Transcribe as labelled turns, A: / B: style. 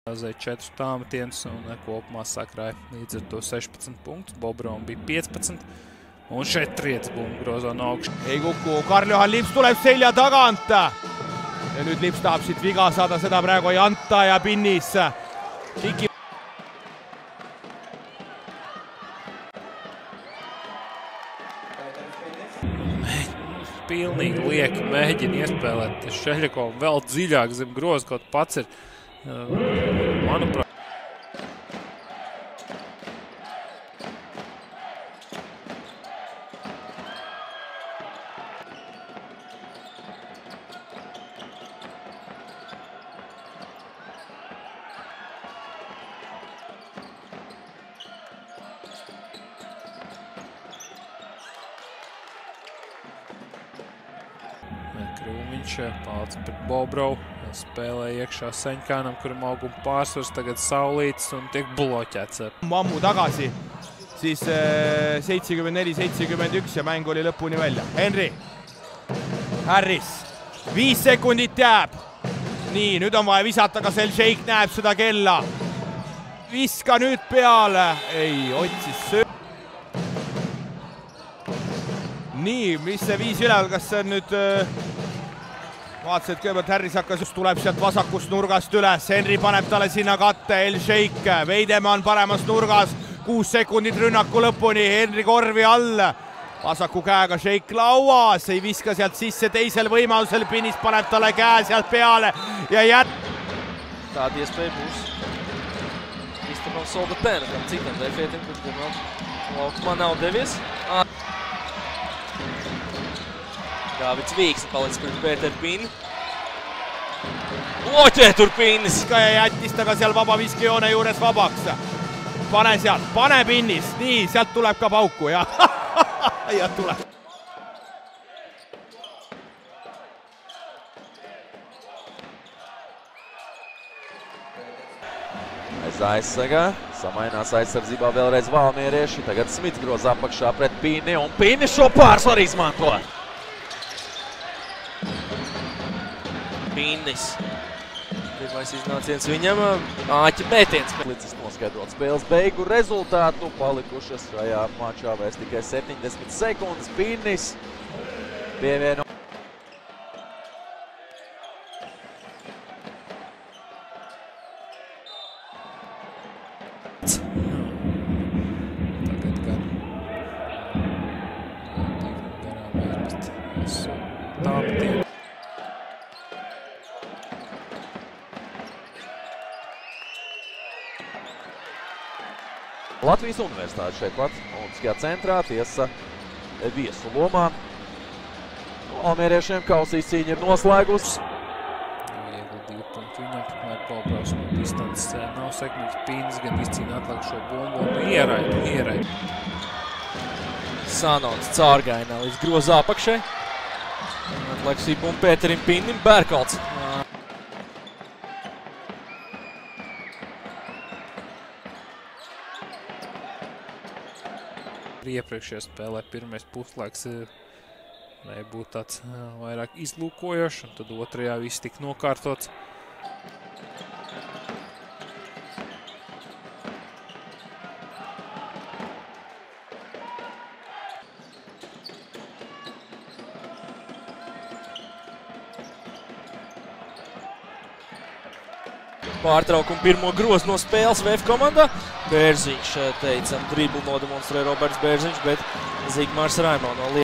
A: Zai 4 tāmetienus un kopumā sakrāja līdz ar to 16 punktus. Bobrovam bija 15. Un šeit Triets bumbu grozo no augšu.
B: Ei kuku, Karl-Johan Lips tuleb selja tagant. Ja nüüd Lips tahab siit viga saada, seda praegu ei anta ja pinnis. Kiki.
A: Pilnīgi lieki mēģina iespēlēt Šeļakovu vēl dziļāk zem groza, kaut pats ir, manuprāt. Krūmiņš palic pret Bobrovu, spēlē iekšā Seņkānam, kuram auguma pārsvars, tagad Saulītis un tiek bloķēts.
B: Ammu tagasi, siis 74-71 ja mäng oli lõpuni välja. Henry, Harris, 5 sekundit jääb. Nii, nüüd on vaja visata, kas Elšeik näeb seda kella. Viska nüüd peale. Ei, otsis söö. Nii, mis see 5 üleval, kas see on nüüd... Vaatasid kõigepealt Harris hakkas, tuleb sealt vasakust nurgast üles. Henry paneb talle sinna katte, Elšeik, Veidemann paremas nurgas. 6 sekundit rünnaku lõpuni, Henry korvi all. Vasaku käega Šeik lauas, ei viska sealt sisse teisel võimalusel. Pinnis paneb talle käe sealt peale ja
C: Tāda iespēja būs īstenot solda tēnam, citam defētim, kurš gan laukumā nav devies. Gāvits Vīks palicis pret Pēter Pini. Loķē tur Pinnis!
B: Ja jättis ta ka seal vaba viskejoone juures vabaks. Pane sealt, pane Pinnis. Nii, sealt tuleb ka pauku ja, ja tuleb.
D: Aiz aizsargā. Samainās aizsardzībā vēlreiz valmierieši. Tagad Smits groz apakšā pret Pini un Pini šo pārsvaru izmanto.
C: Pinnis. Pirmais iznāciens viņam, āķa mētiens.
D: Licis noskaidrot spēles beigu rezultātu. Palikušas šajā mačā vairs tikai 70 sekundes. Pinnis pievieno.
A: Tagad gan tāmetienu.
D: Latvijas universitāte šeit pat, Olimpiskajā centrā, tiesa viesu lomā. Almieriešiem kausīs cīņa ir noslēgus.
A: Iegūt 2 punktu viņam, tikmēr Bobrovs no distances nav sekmīgs. Pinnis gan izcīna atlikušo bumbu un ieraid.
C: Sanons caurgainā līdz groza apakšai. Atlikusi bumbu Pēterim Pinim, Bērkalts.
A: Iepriekšējā spēlē pirmais puslaiks varēja būt tāds vairāk izlūkojošs, un tad otrajā viss tika nokārtots.
C: Pārtraukumu pirmo grozu no spēles VF komandā. Bērziņš, teicam, driblu nodemonstrē Roberts Bērziņš, bet Zigmārs Raimo no